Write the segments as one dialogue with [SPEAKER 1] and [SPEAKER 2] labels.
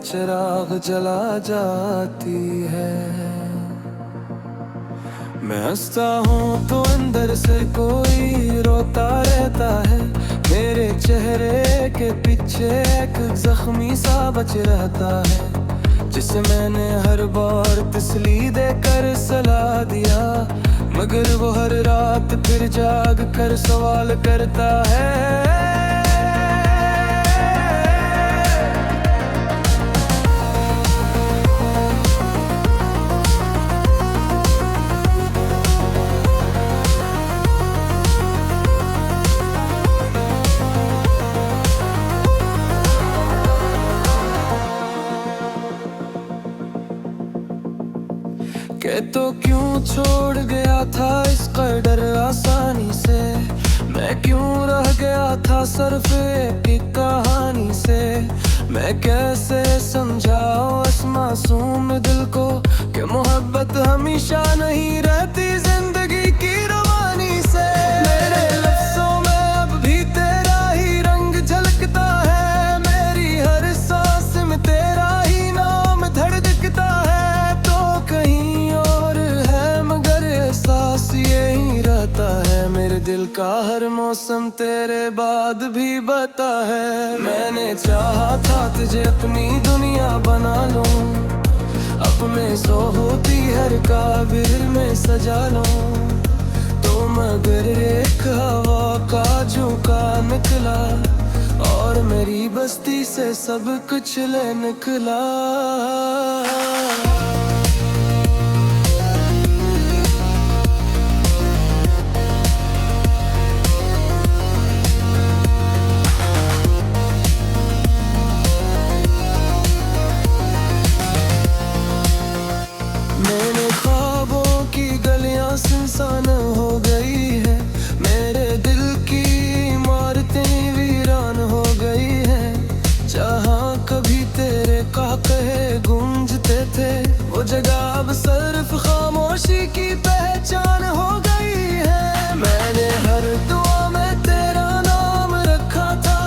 [SPEAKER 1] चिराग जला जाती है। मैं हंसता हूँ तो अंदर से कोई रोता रहता है। मेरे चेहरे के पीछे एक जख्मी सा बच रहता है, जिसे मैंने हर बार तसली देकर सला दिया, मगर वो हर रात फिर जाग कर सवाल करता है। के तो क्यों छोड़ गया था इस कदर आसानी से, मैं क्यों रह गया था सिर्फ एक कहानी से। मैं कैसे समझाऊं इस मासूम दिल को कि मोहब्बत हमेशा नहीं रहती जिंदगी की रवानी से। मेरे लफ्ज़ों में अब भी तेरा ही रंग झलकता है, मेरी हर सांस में तेरा ही नाम धड़कता है। तो कहीं और है मगर एहसास यही रहता है, मेरे दिल का हर मौसम तेरे बाद भी बता है। मैंने चाहा था तुझे अपनी दुनिया बना लूं, अब मैं सो होती हर काबिर में सजा लूं, तो मगर एक हवा का झोंका निकला और मेरी बस्ती से सब कुछ ले निकला। मेरे ख्वाबों की गलियां सुनसान हो गई है, मेरे दिल की इमारतें वीरान हो गई है। जहाँ कभी तेरे कहकहे गूंजते थे, वो जगह अब सिर्फ खामोशी की पहचान हो गई है। मैंने हर दुआ में तेरा नाम रखा था,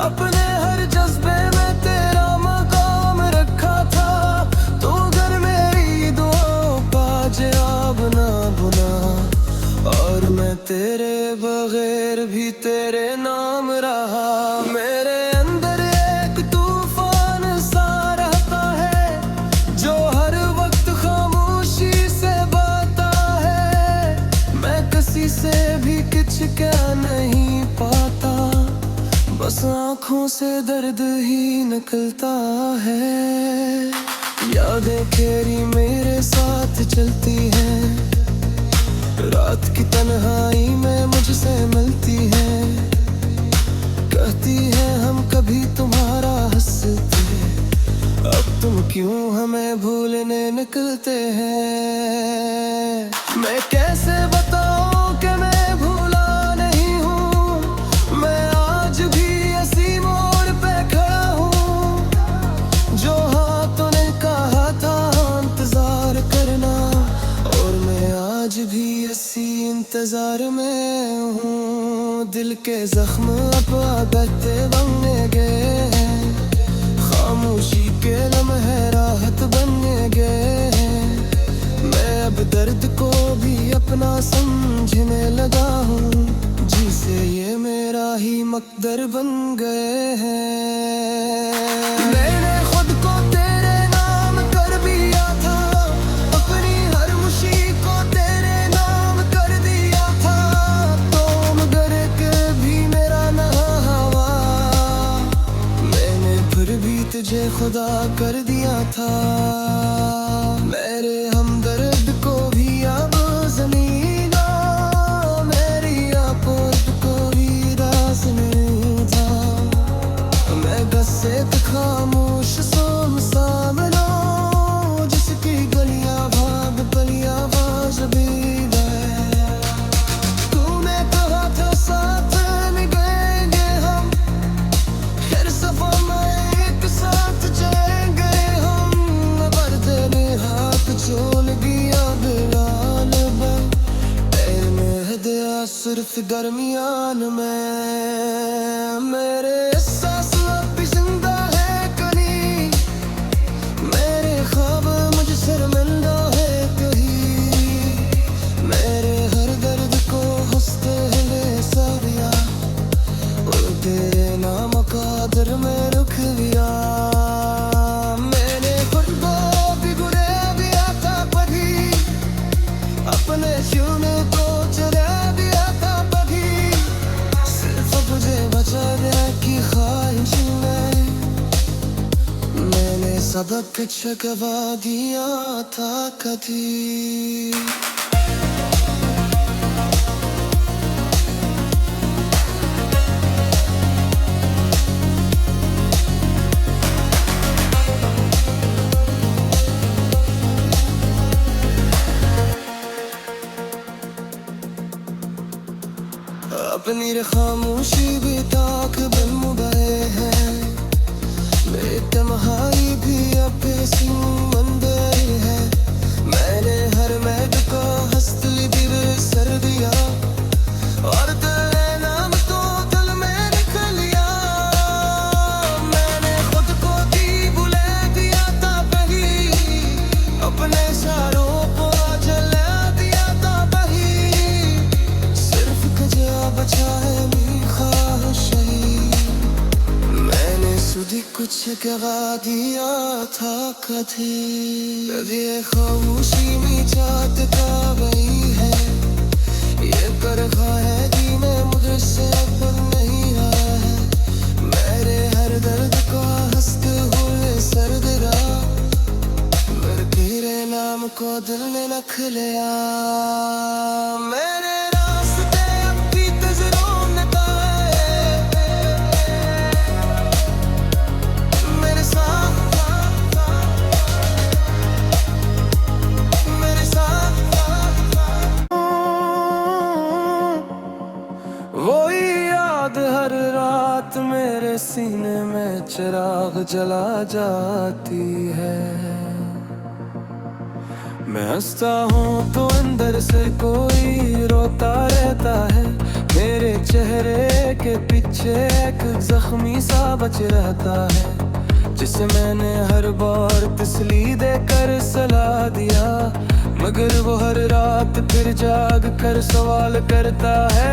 [SPEAKER 1] अपने हर जज्बे में तेरा मकाम रखा था, तो अगर मेरी दुआओं का जवाब ना बुना और मैं तेरे बगैर भी तेरे नाम रहा। मेरे अंदर एक तूफान सा रहता है, जो हर वक्त खामोशी से बहता है। मैं किसी से भी कुछ कह नहीं पाता, बस आँखों से दर्द ही निकलता है। यादें तेरी मेरे साथ चलती हैं, रात की तन्हाई में मुझसे मिलती है, कहती है हम कभी तुम्हारा हंसते, अब तुम क्यों हमें भूलने निकलते हैं। मैं कैसे बताऊं कि मैं भूला नहीं हूँ, मैं आज भी इसी मोड़ पे खड़ा हूँ, जो हाँ तूने कहा था इंतजार करना, और मैं आज भी इसी इंतजार में हूँ। दिल के जख्म अब आदतें बनने गए हैं, खामोशी के लम्हे राहत बनने गए हैं। मैं अब दर्द को भी अपना समझने लगा हूँ, जिसे ये मेरा ही मकदर बन गए हैं। मैंने खुद को तेरे नाम कर दिया था, अपनी हर खुशी को तेरे नाम कर दिया था, तो मगर कभी मेरा ना हवा, मैंने फिर भी तुझे खुदा कर दिया था। मेरे हमदर्द को भी अब ज़मीना, मेरी आपोत को भी रास नहीं था। मैं बस एक खामोश सुनसान लो, जिसकी गलियां भाग पलियां आवाज भी है। तूने कहा था साथ निभाएंगे हम, फिर सफर में एक साथ जाएंगे हम, मगर तेरे हाथ छोड़ दिया बिलाल में, तेरे में दिया सिर्फ दरमियान में। मेरे एहसास अब भी जिंदा है कहीं, सबक चकवा दिया था कभी। अपनी खामोशी भी ताक बन मुबाए हैं, बेतमहाई भी अपेसी मंदे है। मैंने हर मैद को हस्त दिल सर दिया और तेरे नाम तो दिल में लिख लिया। मैंने खुद को दी बुले दिया था बही, अपने सारों को जला दिया था बही। सिर्फ कजा बचा है मेरी ख्वाहिश, मैंने सुधी कुछ गवा दिया था कभी। ये खामोशी में जात का वही है, ये करखा है कि मैं मुझसे अब नहीं रहा है। मेरे हर दर्द को हंसते हुए सर्द रहा, मगर तेरे नाम को दिल ने रख लिया। मेरे हर रात मेरे सीने में चिराग जला जाती है। मैं हंसता हूँ तो अंदर से कोई रोता रहता है। मेरे चेहरे के पीछे एक जख्मी सा बच रहता है, जिसे मैंने हर बार तसली देकर सला दिया, मगर वो हर रात फिर जाग कर सवाल करता है।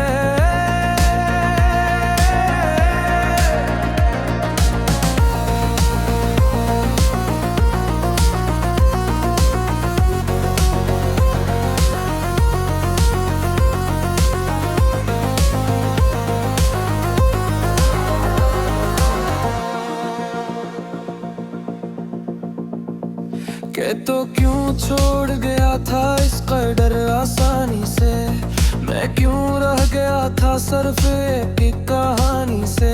[SPEAKER 1] के तो क्यों छोड़ गया था इस कदर आसानी से, मैं क्यों रह गया था सिर्फ एक कहानी से।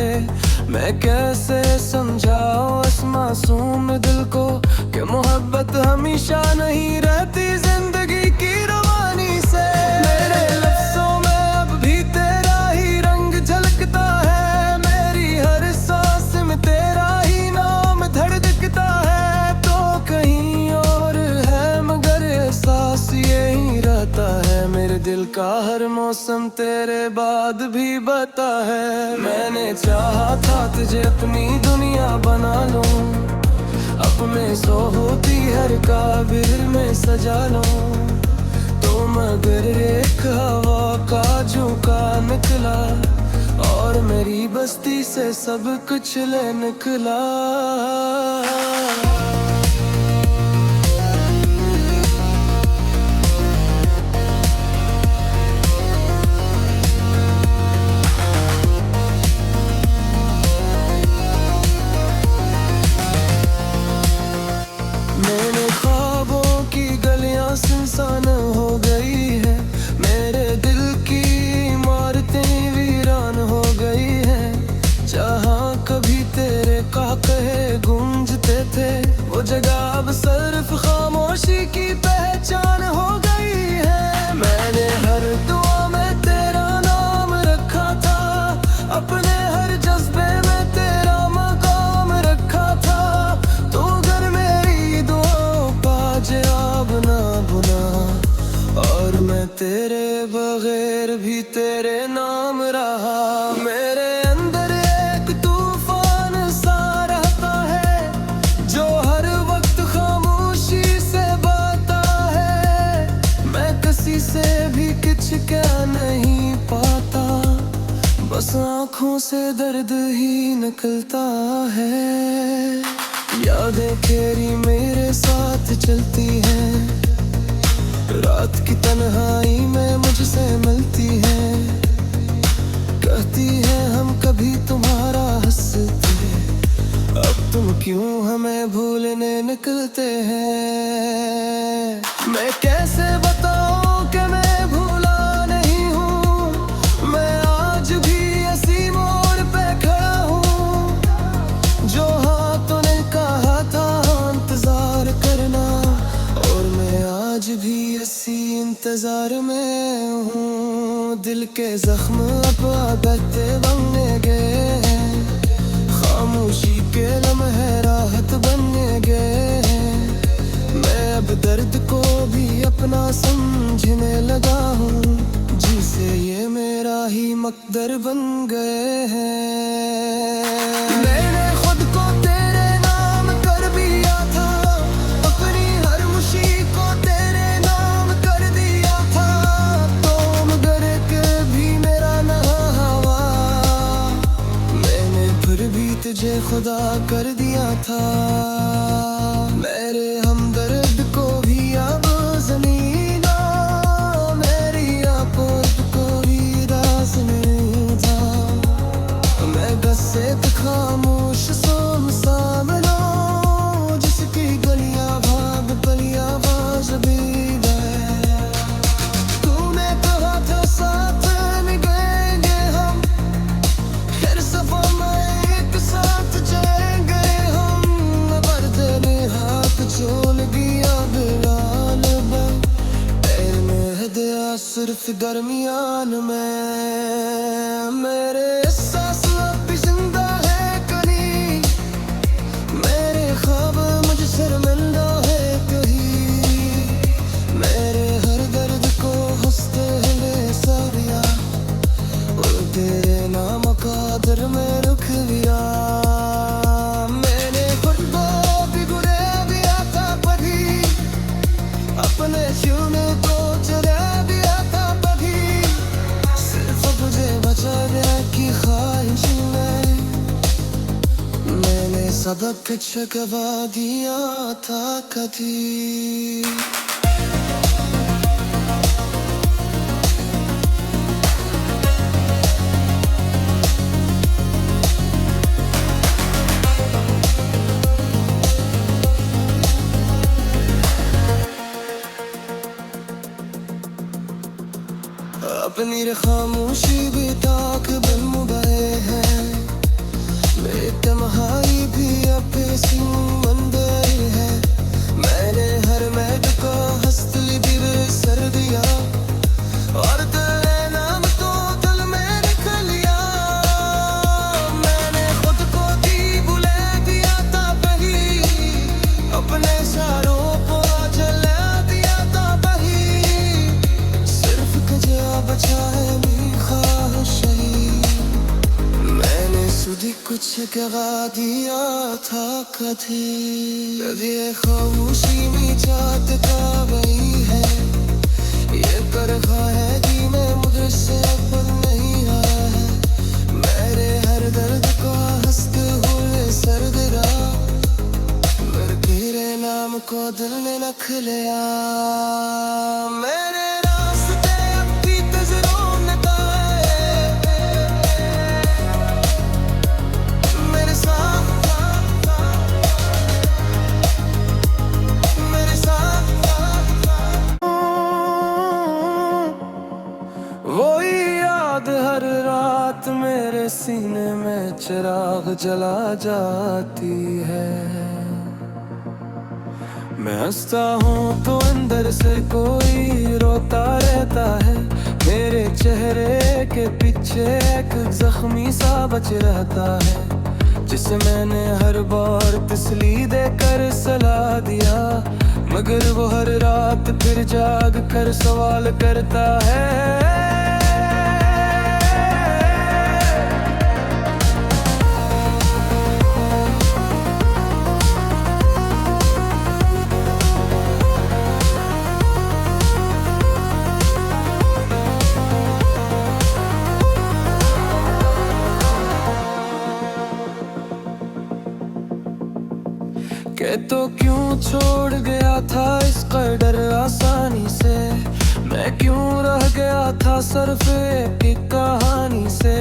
[SPEAKER 1] मैं कैसे समझाऊं इस मासूम दिल को कि मोहब्बत हमेशा नहीं रहती जिंदगी की रवानी से। मेरे लफ्जों में अब भी तेरा ही रंग झलकता है, मेरी हर सांस में तेरा ही नाम धड़कता है। तो कहीं और है मगर एहसास यही रहता है, मेरे दिल का हर मौसम तेरे बाद भी बता है। मैंने चाहा था तुझे अपनी दुनिया बना लूं, अपने सो होती हर काबिर में सजा लूं, तो मगर एक हवा का झोंका निकला और मेरी बस्ती से सब कुछ ले निकला। सुनसान हो गई है, मेरे दिल की इमारतें वीरान हो गई है। जहाँ कभी तेरे काकहे गूंजते थे, वो जगह अब सिर्फ खामोशी की पहचान हो गई है। मैंने हर दुआ में तेरा नाम रखा था, अपने हर जज्बे में तेरा मकाम रखा था। तो अगर मेरी दुआ बाजियाब ना बुना, और मैं तेरे बगैर भी तेरे नाम रहा। मेरे अंदर एक तूफान सा रहता है, जो हर वक्त खामोशी से बहता है। मैं किसी से भी कुछ कह नहीं पाता, बस आँखों से दर्द ही निकलता है। यादें तेरी मेरे साथ चलती हैं, रात की तन्हाई में मुझसे मिलती है। कहती है हम कभी तुम्हारा हंसते, अब तुम क्यों हमें भूलने इंतजार में हूँ, दिल के जख्म अब आदत बनने गए हैं, खामोशी के लम्हे राहत बनने गए हैं। मैं अब दर्द को भी अपना समझने लगा हूँ, जिसे ये मेरा ही मकदर बन गए हैं। मैंने खुद को तेरे नाम कर दिया था, अपनी हर खुशी को तेरे नाम कर दिया था, तो मगर के भी मेरा न हवा, मैंने फिर भी तुझे खुदा कर दिया था। मेरे हमदर्द को भी अब ज़मीना, मेरी आपोत को भी रास नहीं था। मैं गस्से पे खामोश सुनसान लो, जिसकी गलियां भाग पलियां आवाज भी है। तूने कहा था साथ निभाएंगे हम, फिर सफा में एक साथ जाएंगे हम, पर तेरे हाथ छोड़ दिया बिलाल में, तेरे में दिया सिर्फ दरमियान में। मेरे एहसास अब भी जिंदा है कहीं, मेरे ख्वाब मुझसे शर्मिंदा है कहीं, मेरे हर दर्द को हंसते हुए सारिया, और तेरे नाम का दर में रुक गया। मैंने खुद को भी गुरे दिया था कभी, अपने चूने को चुरा दिया था कभी, सिर्फ मुझे बचा दिया की ख्वाहिश में, मैंने सबक चुकवा दिया था कभी। अपनी खामोशी भी ताक बन गए हैं, बेतनहाई भी अब मंदिर है। मैंने हर मैद को हंसती भी सर दिया, और तेरे नाम तो दिल में लिख लिया। मैंने खुद को दी बुला दिया था कहीं, अपने सारों को जला दिया था कहीं, सिर्फ तुझे बचा है मेरी ख्वाहिश ही, मैंने सुधी कुछ गवा दिया था कभी। कभी खामोशी में चाहत का वही है, ये कर है कि मैं मुझसे अब नहीं आया है, मेरे हर दर्द को हंसते हुए सर दिला, मगर तेरे नाम को दिल ने रख लिया। मेरे रास्ते अब भी तजरों ने ताए, मेरे साथ मेरे साथ वही याद हर रात मेरे सीने में चिराग जला जाती है। मैं हंसता हूँ तो अंदर से कोई रोता रहता है, मेरे चेहरे के पीछे एक जख्मी सा बच रहता है, जिसे मैंने हर बार तसली देकर सला दिया, मगर वो हर रात फिर जाग कर सवाल करता है। के तो क्यों छोड़ गया था इस कदर आसानी से, मैं क्यों रह गया था सिर्फ एक कहानी से।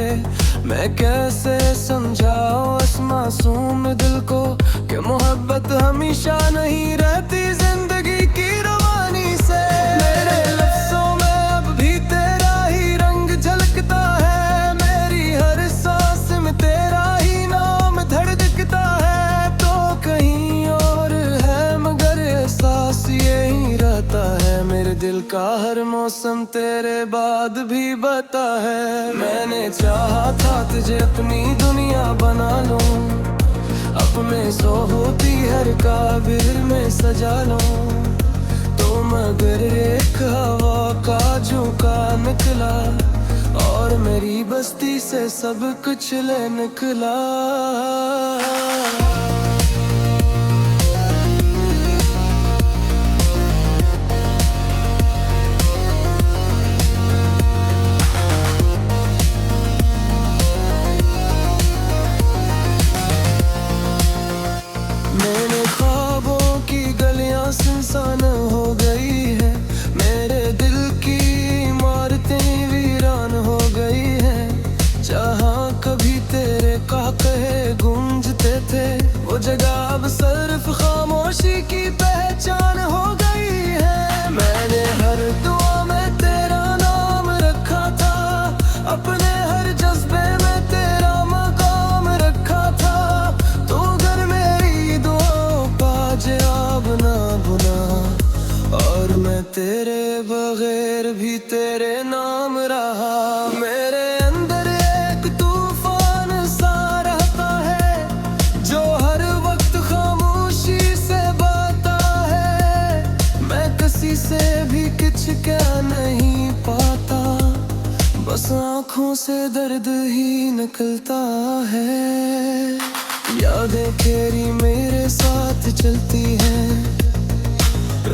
[SPEAKER 1] मैं कैसे समझाऊं इस मासूम दिल को कि मोहब्बत हमेशा नहीं रहती जिंदगी की रवानी से। मेरे लफ्जों में अब भी तेरा ही रंग झलकता है, मेरी हर सांस में तेरा ही नाम धड़कता है, तो कहीं और है मगर एहसास यही रहता है, मेरे दिल का हर मौसम तेरे बाद भी बता है। मैंने चाहा था तुझे अपनी दुनिया बना लूं, अपने सो होती हर काबिल में सजा लूं, तो मगर एक हवा का झोंका निकला और मेरी बस्ती से सब कुछ ले निकला। मेरे ख्वाबों की गलियां सुनसान हो गई है, मेरे दिल की इमारतें वीरान हो गई है। जहाँ कभी तेरे काकहे गूंजते थे, वो जगह अब सिर्फ खामोशी की पहचान हो गई है। मैंने हर दुआ में तेरा नाम रखा था, अपने हर जज्बे में तेरा मकाम रखा था, तो अगर मेरी दुआओं का जवाब ना बुना, और मैं तेरे बगैर भी तेरे नाम रहा। मेरे अंदर एक तूफान सा रहता है, जो हर वक्त खामोशी से बहता है। मैं किसी से भी कुछ कह नहीं पाता, बस आँखों से दर्द ही निकलता है। यादें तेरी मेरे साथ चलती हैं,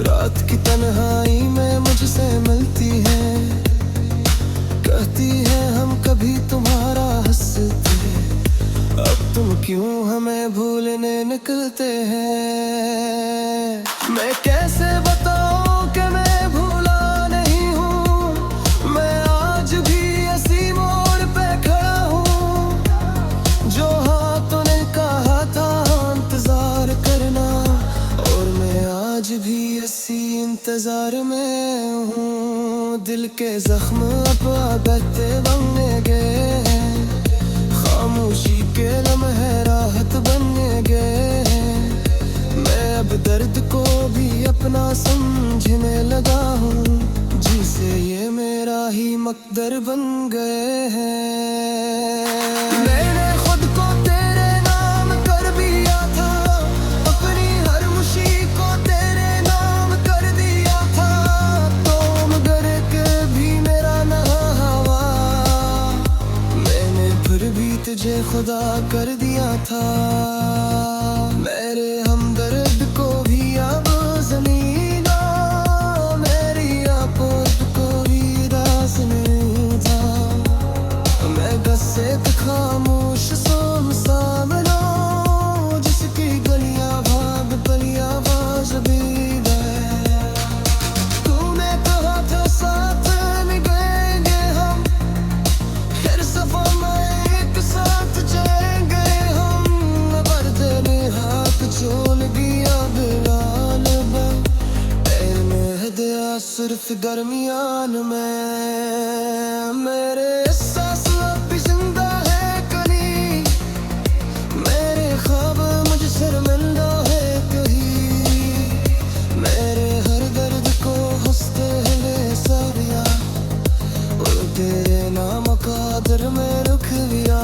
[SPEAKER 1] रात की तन्हाई में मुझसे मिलती है, कहती है हम कभी तुम्हारा हंसते, अब तुम क्यों हमें भूलने निकलते हैं। मैं कैसे बताऊं कि मैं भूला नहीं हूँ, मैं आज भी इसी मोड़ पे खड़ा हूँ, जो हाँ तूने कहा था इंतजार करना, और मैं आज भी इसी इंतजार में हूँ। दिल के जख्म अब आदत बनने गए हैं, खामोशी के लम्हे राहत बनने गए हैं। मैं अब दर्द को भी अपना समझने लगा हूँ, जिसे ये मेरा ही मकदर बन गए हैं। मैंने खुद को तेरे नाम कर दिया था, अपनी हर खुशी को तेरे नाम कर दिया था, तो मगर कभी मेरा ना हवा, मैंने फिर भी तुझे खुदा कर दिया था। मेरे हमदर्द को भी अब ज़मीना, मेरी आपोत को भी रास नहीं था। मैं बस एक खामोश सुनसान लो, जिसकी गलियां भाग पलियां आवाज भी है। तूने कहा था साथ निभाएंगे हम, हर सफर में एक साथ जाएंगे हम, पर तेरे हाथ छोड़ दिया बिलाल में, पैर में दिया सिर्फ दरमियान में। मेरे एहसास अब भी जिंदा है कहीं, मेरे ख्वाब मुझ शर्मिंदा है कहीं, मेरे हर दर्द को हंसते हुए सारिया, और तेरे नाम कादर में रुक गया।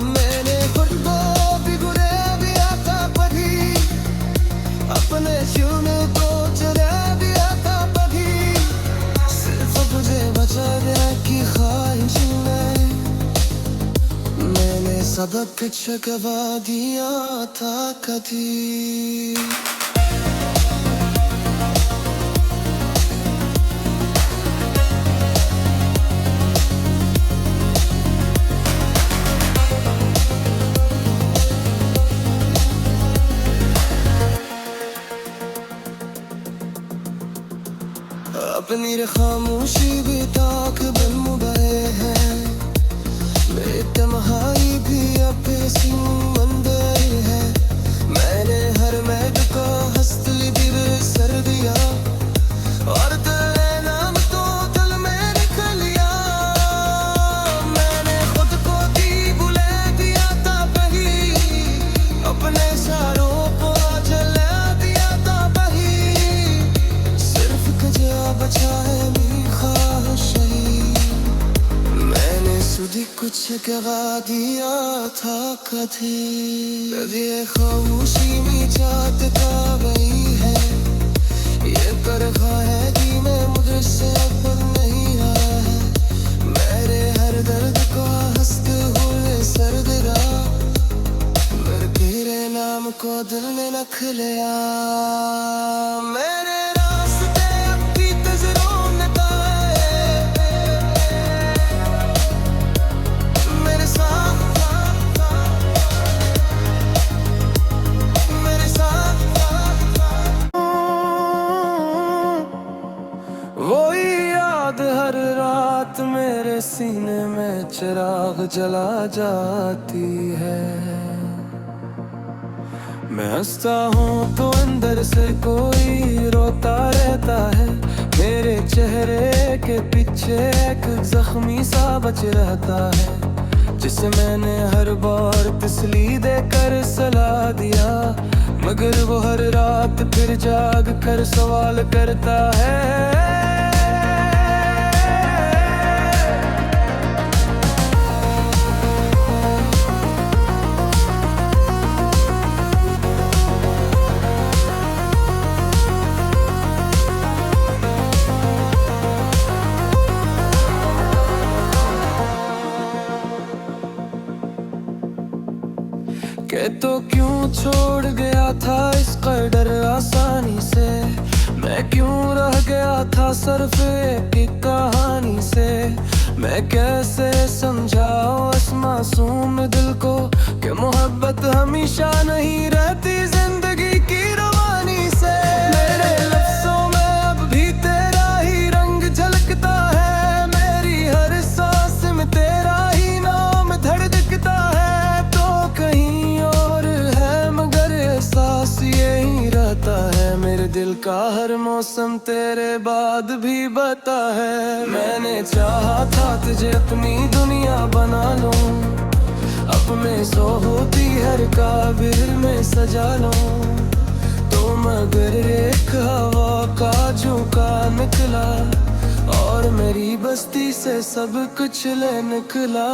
[SPEAKER 1] मैंने खुद को भी गुरे दिया था कभी, अपने खून को चुरा दिया था कभी, सिर्फ तुझे बचाने की ख्वाहिश में मैंने सबक छुपा दिया था कभी। अपनी खामोशी भी ताक बन मुबे है, बेतमहाई भी अब मंदिर है। मैंने हर मैद को हंसली दिल सर दिया, और तेरे नाम तो दिल में लिख लिया। मैंने खुद को दी बुला दिया था कहीं, अपने इशारों को जला दिया था कहीं, सिर्फ कजा बचा है कभी कुछ कहा दिया था कभी, कभी ये खामोशी में चाहत का गई है। ये कर रहा है कि मैं मुझसे अब नहीं आया है। मेरे हर दर्द को हंसते हुए सर्द रात, मगर तेरे नाम को दिल ने रख लिया। मेरे रास्ते अब भी तजरों है, मेरे साथ मेरे साथ वही याद हर रात मेरे सीने में चिराग जला जाती है। मैं हंसता हूँ तो अंदर से कोई रोता रहता है। मेरे चेहरे के पीछे एक जख्मी सा बच रहता है, जिसे मैंने हर बार तसली देकर सला दिया, मगर वो हर रात फिर जाग कर सवाल करता है। के तो क्यों छोड़ गया था इस कदर आसानी से, मैं क्यों रह गया था सिर्फ एक कहानी से। मैं कैसे समझाऊं इस मासूम दिल को कि मोहब्बत हमेशा नहीं रहती जिंदगी की रवानी से। मेरे लफ्जों में अब भी तेरा ही रंग झलकता है, मेरी हर सांस में तेरा ही नाम धड़कता है। तो कहीं और है मगर एहसास यही रहता है, मेरे दिल का हर मौसम तेरे बाद भी बता है। मैंने चाहा था तुझे अपनी दुनिया बना लूं, अपने सो होती हर काबिर में सजा लूं, तो मगर एक हवा का झोंका निकला और मेरी बस्ती से सब कुछ ले निकला।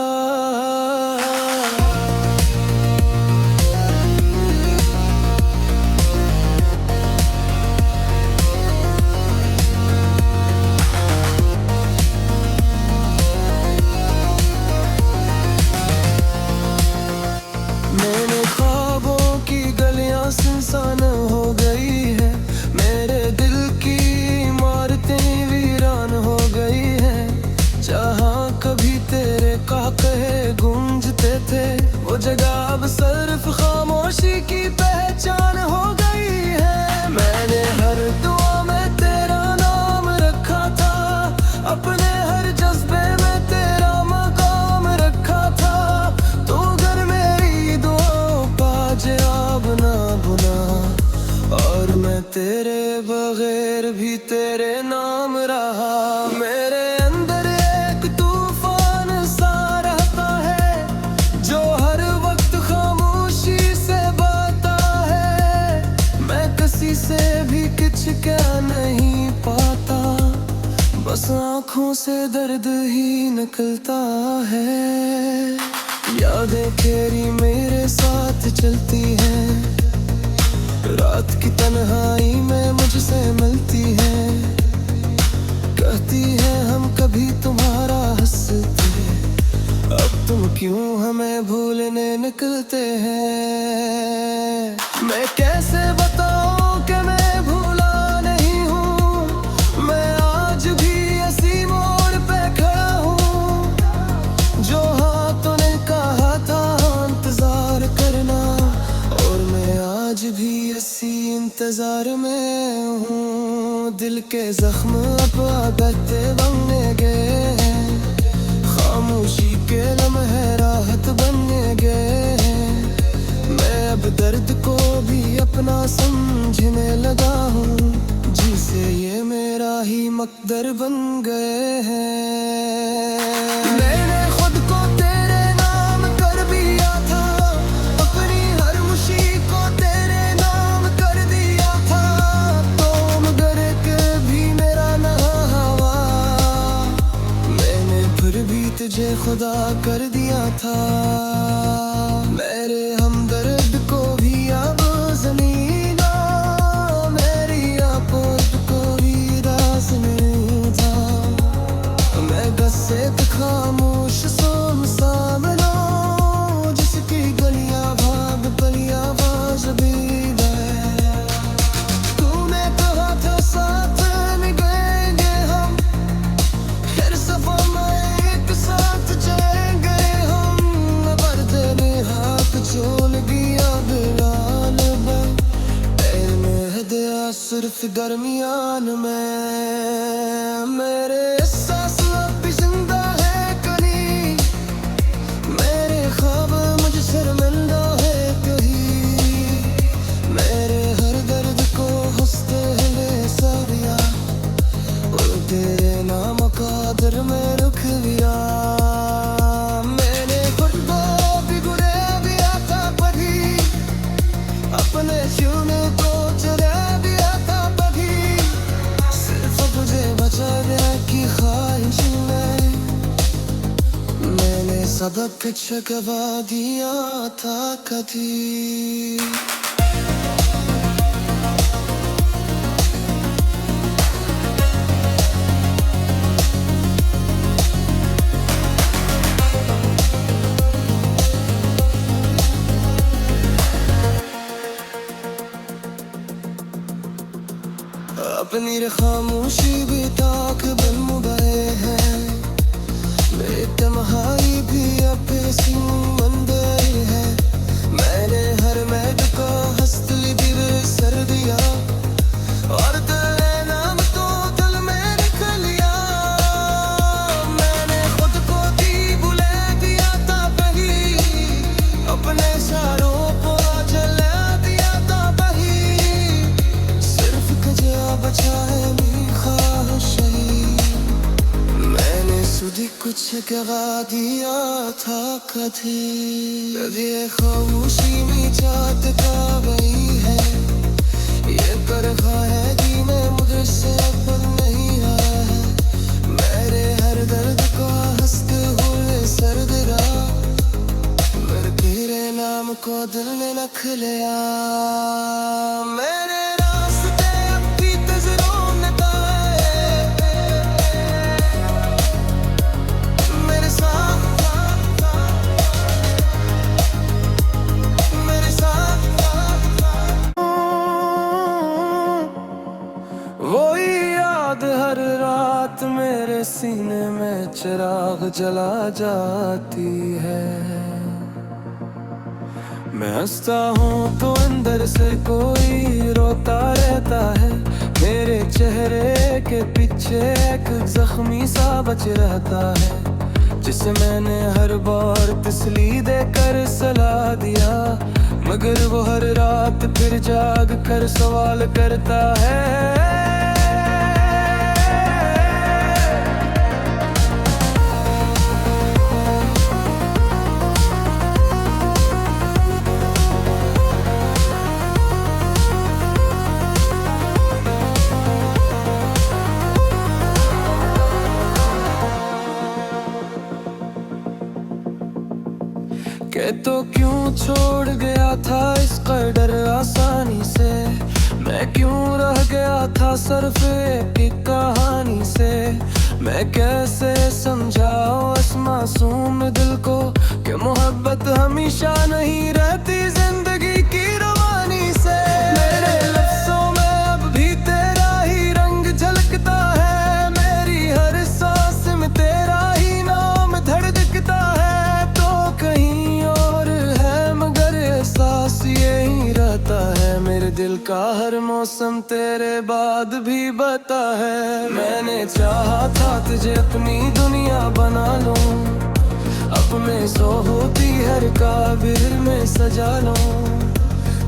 [SPEAKER 1] मेरे ख्वाबों की गलियां सुनसान हो गई है, मेरे दिल की इमारतें वीरान हो गई है। जहाँ कभी तेरे काकहे गूंजते थे, वो जगह अब सिर्फ खामोशी की पहचान हो गई है। मैंने हर दुआ में तेरा नाम रखा था, अपने हर जज्बे में तेरा मकाम रखा था। तो अगर मेरी दुआओं का जवाब ना बुना, और मैं तेरे बगैर भी तेरे नाम रहा। मेरे अंदर एक तूफान सा रहता है, जो हर वक्त खामोशी से बहता है। मैं किसी से भी कुछ कह नहीं पाता, बस आँखों से दर्द ही निकलता है। यादें तेरी मेरे साथ चलती हैं, रात की तन्हाई में मुझसे मिलती है, कहती है हम कभी तुम्हारा हंसते, अब तुम क्यों हमें भूलने निकलते हैं। मैं कैसे बताऊं कि मैं भूला नहीं हूँ, मैं आज भी इसी मोड़ पे खड़ा हूँ, जो हाथों ने कहा था इंतजार करना, और मैं आज भी इसी इंतजार में हूँ। दिल के जख्म अब आदत बनने गए हैं, खामोशी के लम्हे राहत बनने गए हैं। मैं अब दर्द को भी अपना समझने लगा हूँ, जिसे ये मेरा ही मकदर बन गए हैं। मैंने खुद को तेरे नाम कर दिया था, अपनी हर खुशी को तेरे नाम कर दिया था, तो मगर भी मेरा ना हवा। मैंने फिर भी तुझे खुदा कर दिया था। मेरे हमदर्द को भी अब ज़मीना, मेरी आपोत को भी रास नहीं था। मैं बस एक खामोश सुनसान लो, जिसकी गलियां भाग पलियां बाज भी गए। तूने कहा था साथ निभाएंगे हम, फिर सफर में एक साथ जाएंगे हम। पर तेरे हाथ छोड़ दिया बिलाल भाई, तेरे में दिया सिर्फ दरमियान में। मेरे एहसास अब भी जिंदा है कहीं, मेरे ख्वाब मुझसे शर्मिंदा है कहीं। मेरे हर दर्द को हंसते हुए सारिया, और तेरे नाम का दर में रुक गया। मैंने खुद को भी बुरे दिया था कभी, अपने जीने को चुरा दिया था कभी। सिर्फ तुझे बचा गया की ख्वाहिश में, मैंने सबक छुपा दिया था कभी। अपनी खामोशी भी ताक बन मुबाए हैं, बेतमहाई भी अब मंदे है। मैंने हर मैद का हस्त ली दिल सर दिया, और तेरे नाम तो दिल में लिख लिया। मैंने खुद को दी बुला दिया था कहीं, अपने इशारों को जला दिया था कहीं। सिर्फ कजा बचा है मेरी ख्वाहिश ही, मैंने सुधी कुछ गवा दिया था कभी। ये खामोशी में जात का वही है, ये करखा है कि मैं मुझसे अब नहीं आया है। मेरे हर दर्द को हंसते हुए सर्द रहा, मेरे तेरे नाम को दिल ने रख लिया। मेरे रास्ते अब भी तजरों ने ताए, मेरे साथ मेरे साथ। वही याद हर रात मेरे सीने में चिराग जला जाती है। मैं हंसता हूँ तो अंदर से कोई रोता रहता है, मेरे चेहरे के पीछे एक जख्मी सा बच रहता है, जिसे मैंने हर बार तसली देकर सला दिया। मगर वो हर रात फिर जाग कर सवाल करता है। के तो क्यों छोड़ गया था इस कदर आसानी से, मैं क्यों रह गया था सिर्फ एक कहानी से। मैं कैसे समझाऊं इस मासूम दिल को कि मोहब्बत हमेशा नहीं रहती जिंदगी की रवानी से। मेरे लफ्ज़ों में अब भी तेरा ही रंग झलकता है, मेरी हर सांस में तेरा ही नाम धड़कता है। तो कहीं और है मगर एहसास यही रहता है, मेरे दिल का हर मौसम तेरे बाद भी बता है। मैंने चाहा था तुझे अपनी दुनिया बना लूं, अपने सो होती हर काबिर में सजा लूं।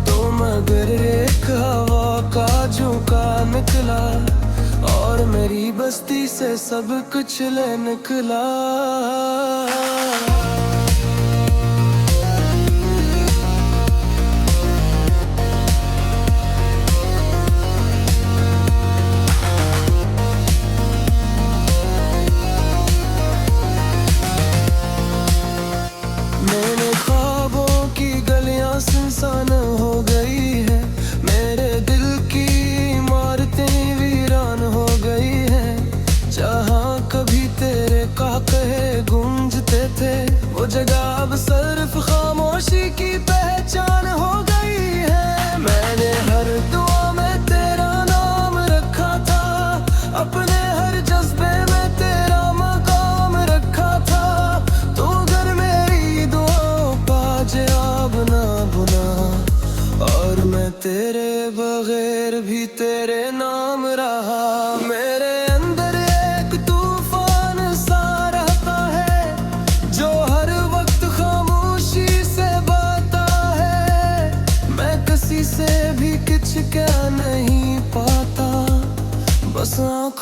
[SPEAKER 1] तो मगर एक हवा का झोंका निकला, और मेरी बस्ती से सब कुछ ले निकला।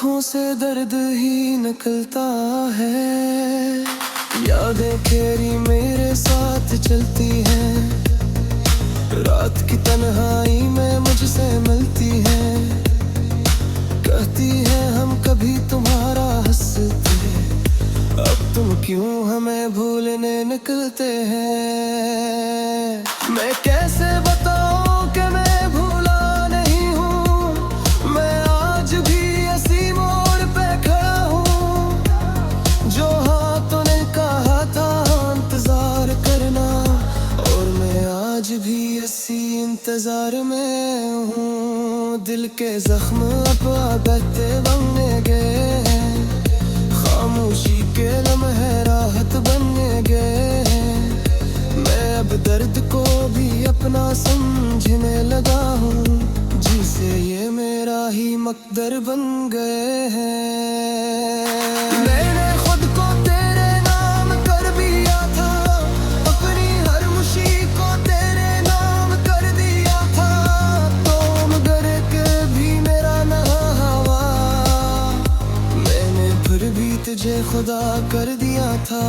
[SPEAKER 1] आँखों से दर्द ही निकलता है। यादें तेरी मेरे साथ चलती हैं, रात की तन्हाई में मुझसे मिलती हैं। कहती है हम कभी तुम्हारा हंसते, अब तुम क्यों हमें भूलने निकलते हैं। मैं कैसे बताऊं कि मैं भूला नहीं हूँ, मैं आज भी इसी मोड़ पे खड़ा हूँ। जो हाँ तूने कहा था इंतजार करना, और मैं आज भी इसी इंतजार में हूँ। दिल के जख्म अब आदतें बनने गए हैं, खामोशी के लम्हे राहत बनने गए हैं। मैं अब दर्द को भी अपना समझने लगा हूँ, जिसे ये मेरा ही मकदर बन गए हैं। मैंने खुद को तेरे नाम कर दिया था, अपनी हर खुशी को तेरे नाम कर दिया था। तो मगर के भी मेरा ना हवा, मैंने फिर भी तुझे खुदा कर दिया था।